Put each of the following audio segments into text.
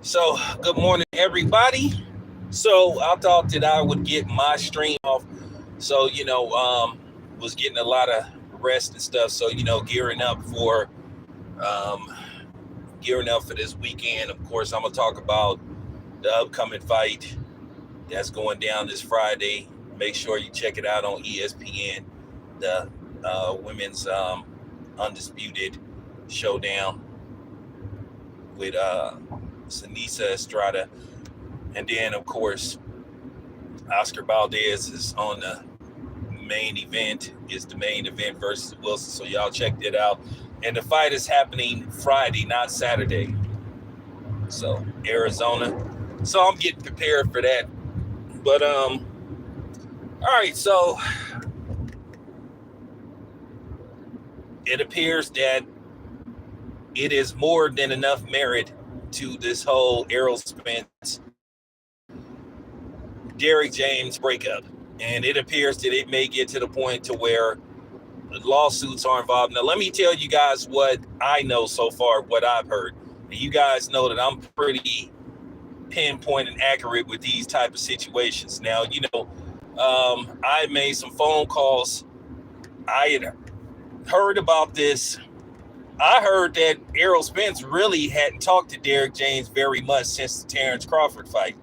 So, good morning, everybody. So, I thought that I would get my stream off. So, was getting a lot of rest and stuff. So, um, gearing up for this weekend. Of course, I'm gonna talk about the upcoming fight that's going down this Friday. Make sure you check it out on ESPN. The women's undisputed showdown with Sanisa Estrada, and then of course Oscar Valdez is on the main event. Is the main event versus Wilson. So y'all check that out. And the fight is happening Friday, not Saturday. So Arizona. So I'm getting prepared for that. But all right. So it appears that it is more than enough merit to this whole Errol Spence, Derrick James breakup. And it appears that it may get to the point to where lawsuits are involved. Now, let me tell you guys what I know so far, what I've heard. And you guys know that I'm pretty pinpoint and accurate with these type of situations. Now, I made some phone calls. I had heard about this. I heard that Errol Spence really hadn't talked to Derrick James very much since the Terrence Crawford fight.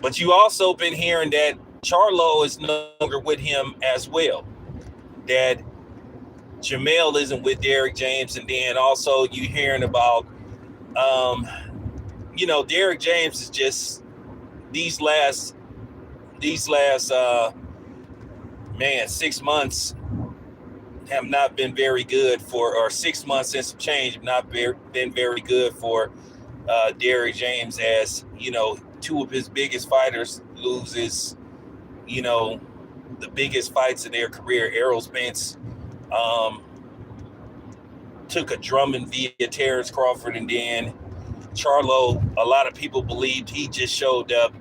But you also been hearing that Charlo is no longer with him as well. That Jamel isn't with Derrick James, and then also you hearing about, Derrick James is just these last 6 months have not been very good or 6 months and some change have not been very good for Derrick James, as two of his biggest fighters loses, the biggest fights of their career. Errol Spence took a drumming via Terrence Crawford, and then Charlo, a lot of people believed he just showed up.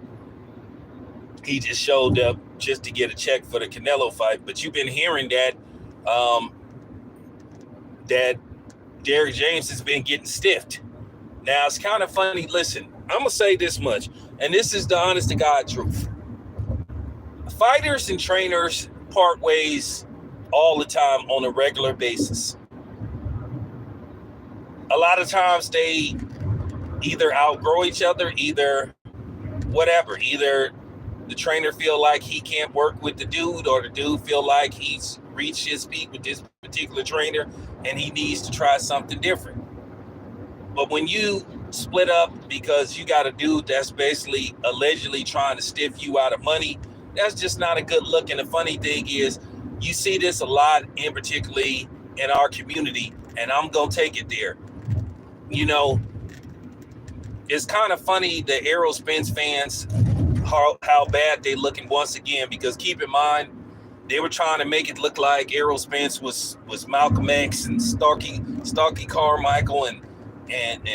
He just showed up just to get a check for the Canelo fight. But you've been hearing that that Derrick James has been getting stiffed. Now, it's kind of funny. Listen, I'm going to say this much, and this is the honest to God truth. Fighters and trainers part ways all the time on a regular basis. A lot of times they either outgrow each other, either the trainer feel like he can't work with the dude, or the dude feel like he's reached his peak with this particular trainer and he needs to try something different. But when you split up because you got a dude that's basically allegedly trying to stiff you out of money, that's just not a good look. And the funny thing is, you see this a lot, in particularly in our community, and I'm going to take it there. It's kind of funny, the Errol Spence fans, how bad they looking once again, because keep in mind, they were trying to make it look like Errol Spence was Malcolm X and Starkey Carmichael and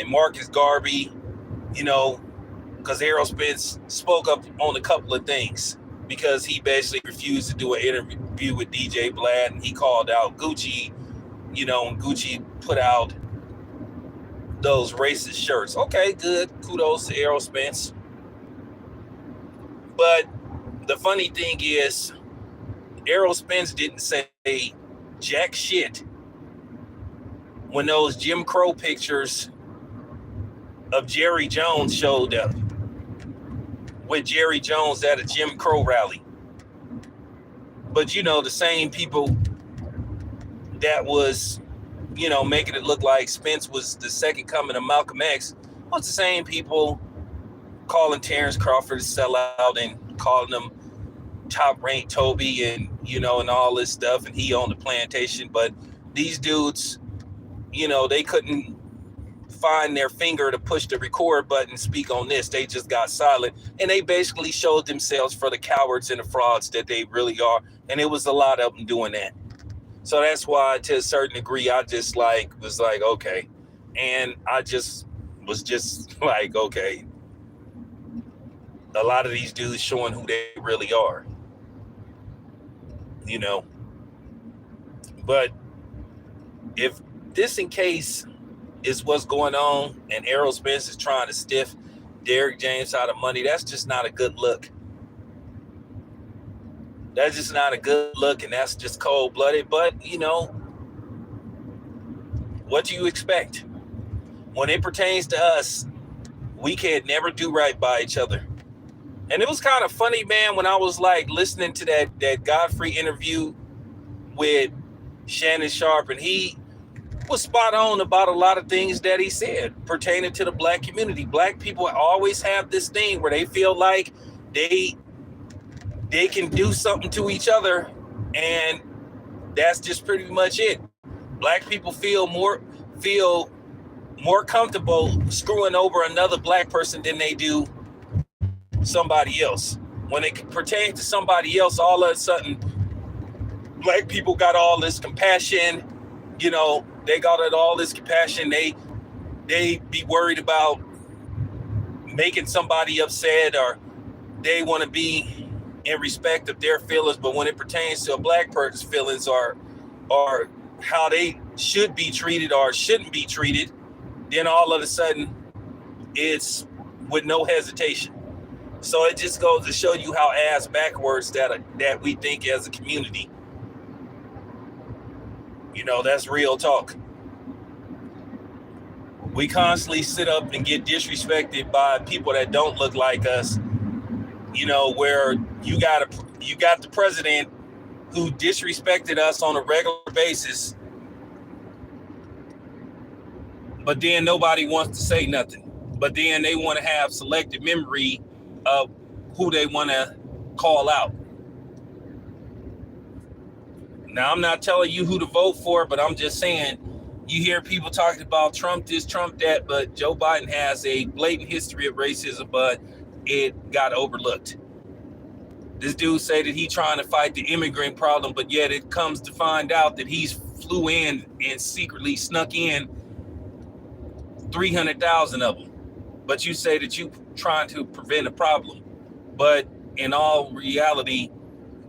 Marcus Garvey, because Errol Spence spoke up on a couple of things, because he basically refused to do an interview with DJ Blatt, and he called out Gucci, and Gucci put out those racist shirts. Okay, good. Kudos to Errol Spence. But the funny thing is, Errol Spence didn't say jack shit when those Jim Crow pictures of Jerry Jones showed up, with Jerry Jones at a Jim Crow rally. But the same people that was, making it look like Spence was the second coming of Malcolm X was the same people calling Terrence Crawford a sellout and calling him top ranked Toby and and all this stuff, and he on the plantation. But these dudes, they couldn't find their finger to push the record button and speak on this. They just got silent, and they basically showed themselves for the cowards and the frauds that they really are. And it was a lot of them doing that. So that's why, to a certain degree, I just was like, okay. And I just was like, okay. A lot of these dudes showing who they really are. But if this in case is what's going on, and Errol Spence is trying to stiff Derrick James out of money. That's just not a good look. That's just not a good look, and that's just cold-blooded. But, you know, what do you expect? When it pertains to us, we can never do right by each other. And it was kind of funny, man, when I was like listening to that Godfrey interview with Shannon Sharp, and he was spot on about a lot of things that he said pertaining to the black community. Black people always have this thing where they feel like they can do something to each other, and that's just pretty much it. Black people feel more comfortable screwing over another black person than they do somebody else. When it pertains to somebody else, all of a sudden, black people got all this compassion. You know, they got all this compassion. They be worried about making somebody upset, or they want to be in respect of their feelings. But when it pertains to a black person's feelings, or how they should be treated or shouldn't be treated, then all of a sudden it's with no hesitation. So it just goes to show you how ass backwards that we think as a community. You know, that's real talk. We constantly sit up and get disrespected by people that don't look like us. You know, where you got the president who disrespected us on a regular basis, but then nobody wants to say nothing. But then they want to have selective memory of who they want to call out. Now, I'm not telling you who to vote for, but I'm just saying, you hear people talking about Trump this, Trump that, but Joe Biden has a blatant history of racism, but it got overlooked. This dude say that he trying to fight the immigrant problem, but yet it comes to find out that he's flew in and secretly snuck in 300,000 of them. But you say that you trying to prevent a problem, but in all reality,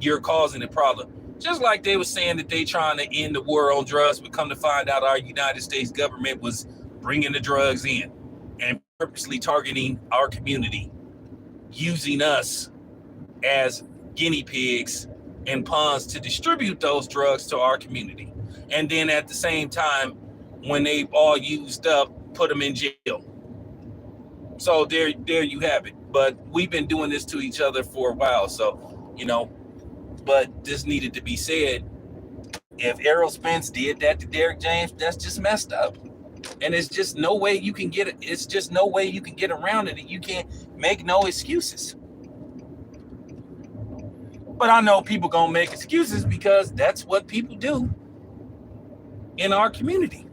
you're causing a problem. Just like they were saying that they trying to end the war on drugs, but come to find out our United States government was bringing the drugs in and purposely targeting our community, using us as guinea pigs and pawns to distribute those drugs to our community. And then at the same time, when they've all used up, put them in jail. So there you have it. But we've been doing this to each other for a while. So, you know, but this needed to be said. If Errol Spence did that to Derrick James, that's just messed up. And it's just no way you can get it. It's just no way you can get around it. You can't make no excuses. But I know people gonna make excuses because that's what people do in our community.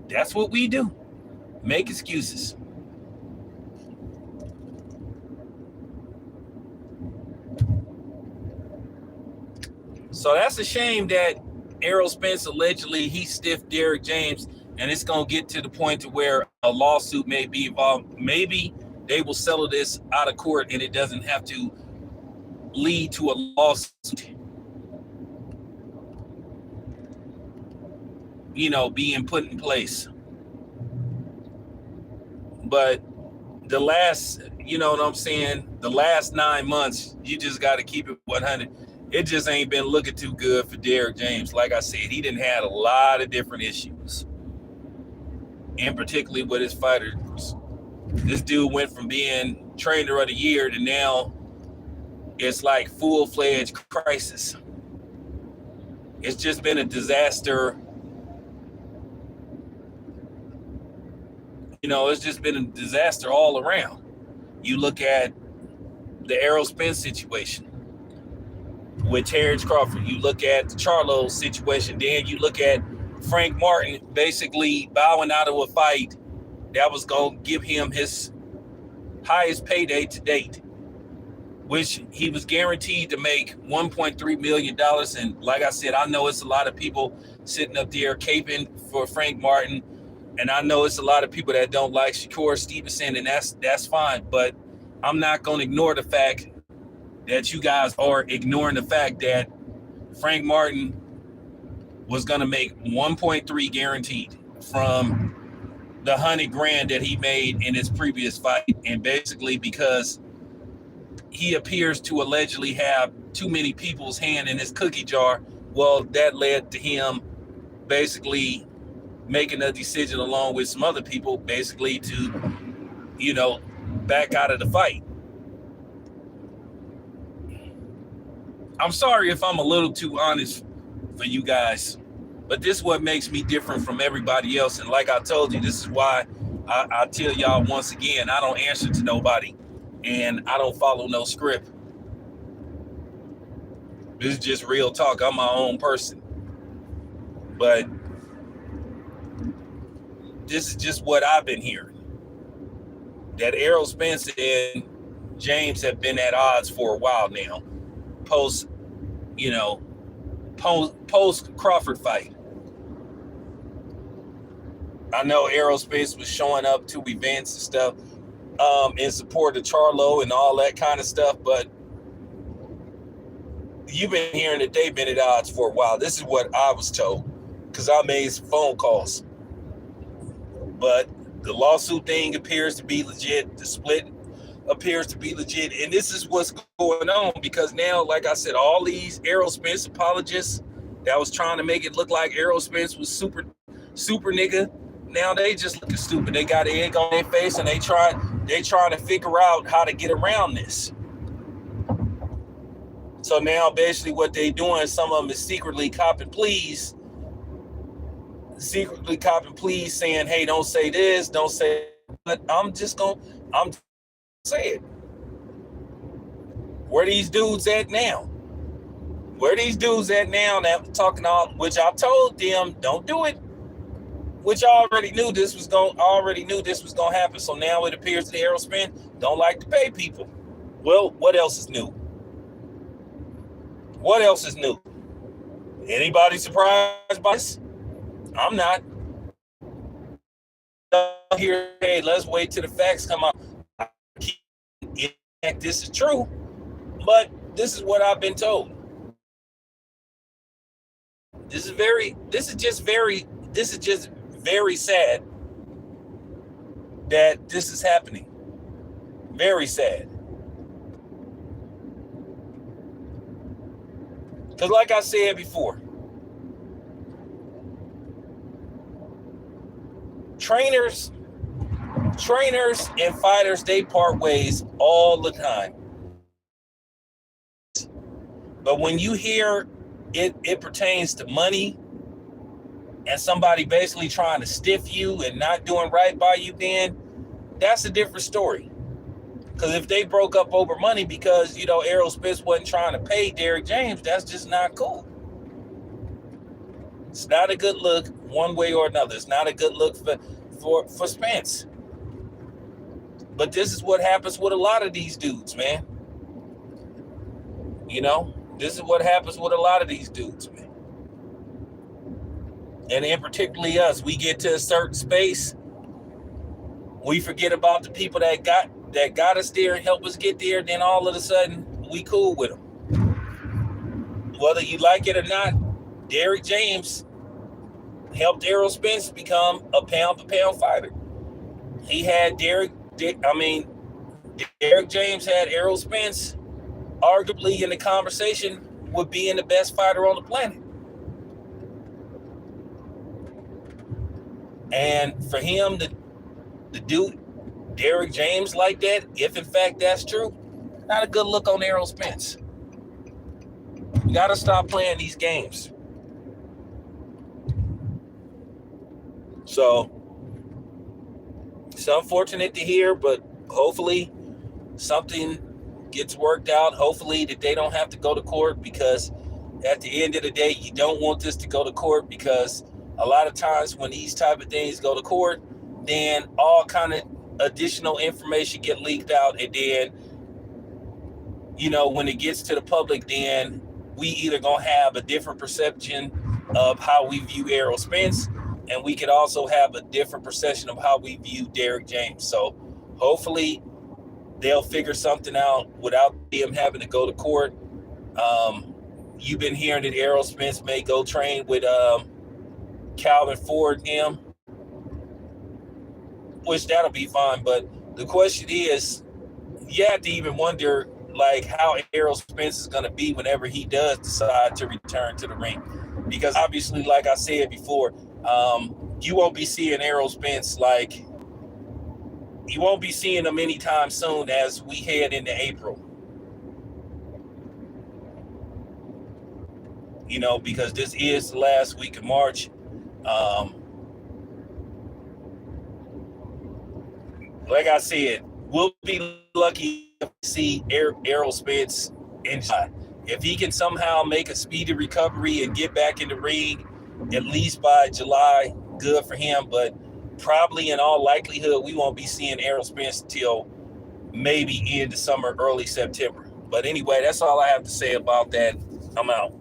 That's what we do. Make excuses. So that's a shame that Errol Spence allegedly he stiffed Derrick James, and it's gonna get to the point to where a lawsuit may be involved. Maybe they will settle this out of court and it doesn't have to lead to a lawsuit, you know, being put in place. But the last, you know what I'm saying, the last 9 months, you just got to keep it 100. It just ain't been looking too good for Derrick James. Like I said, he didn't had a lot of different issues, and particularly with his fighters. This dude went from being trainer of the year to now it's like full-fledged crisis. It's just been a disaster. You know, it's just been a disaster all around. You look at the Errol Spence situation with Terrence Crawford. You look at the Charlo situation. Then you look at Frank Martin basically bowing out of a fight that was going to give him his highest payday to date, which he was guaranteed to make $1.3 million. And like I said, I know it's a lot of people sitting up there caping for Frank Martin. And I know it's a lot of people that don't like Shakur Stevenson, and that's fine. But I'm not going to ignore the fact that you guys are ignoring the fact that Frank Martin was going to make 1.3 guaranteed from the $100,000 that he made in his previous fight, and basically because he appears to allegedly have too many people's hand in his cookie jar. Well, that led to him basically making a decision along with some other people, basically to, back out of the fight. I'm sorry if I'm a little too honest for you guys, but this is what makes me different from everybody else. And like I told you, this is why I tell y'all once again, I don't answer to nobody and I don't follow no script. This is just real talk. I'm my own person. But this is just what I've been hearing. That Errol Spence and James have been at odds for a while now. Post Crawford fight. I know Errol Spence was showing up to events and stuff in support of Charlo and all that kind of stuff, but you've been hearing that they've been at odds for a while. This is what I was told because I made some phone calls. But the lawsuit thing appears to be legit. The split appears to be legit. And this is what's going on because now, like I said, all these Errol Spence apologists that was trying to make it look like Errol Spence was super nigga, now they just looking stupid. They got an egg on their face and they trying to figure out how to get around this. So now basically what they doing, some of them is secretly copping pleas saying, hey, don't say this, don't say, but I'm saying, where these dudes at now? Where these dudes at now that talking all, which I told them, don't do it, which I already knew this was going to happen. So now it appears that Errol Spence don't like to pay people. Well, what else is new? What else is new? Anybody surprised by this? I'm not. Here, hey, let's wait till the facts come out. This is true, but this is what I've been told. This is just very sad that this is happening. Very sad. Because like I said before, trainers and fighters, they part ways all the time. But when you hear it pertains to money and somebody basically trying to stiff you and not doing right by you, then that's a different story. Because if they broke up over money because, Errol Spence wasn't trying to pay Derrick James, that's just not cool. It's not a good look one way or another. It's not a good look for Spence. But this is what happens with a lot of these dudes, man. This is what happens with a lot of these dudes, man. And in particularly us, we get to a certain space, we forget about the people that got us there and helped us get there, then all of a sudden, we cool with them. Whether you like it or not, Derrick James helped Errol Spence become a pound-for-pound fighter. He had Derrick James had Errol Spence arguably in the conversation with being the best fighter on the planet. And for him to do Derrick James like that, if in fact that's true, not a good look on Errol Spence. You got to stop playing these games. So it's unfortunate to hear, but hopefully something gets worked out. Hopefully that they don't have to go to court, because at the end of the day, you don't want this to go to court, because a lot of times when these type of things go to court, then all kind of additional information get leaked out. And then, when it gets to the public, then we either going to have a different perception of how we view Errol Spence, and we could also have a different perception of how we view Derrick James. So hopefully they'll figure something out without them having to go to court. You've been hearing that Errol Spence may go train with Calvin Ford and him. which that'll be fine. But the question is, you have to even wonder like how Errol Spence is going to be whenever he does decide to return to the ring, because obviously, like I said before, you won't be seeing Errol Spence like you won't be seeing him anytime soon as we head into April. You know, because this is the last week of March. Like I said, we'll be lucky to see Errol Spence in July. If he can somehow make a speedy recovery and get back in the ring, at least by July, good for him. But probably in all likelihood, we won't be seeing Errol Spence till maybe end of summer, early September. But anyway, that's all I have to say about that. I'm out.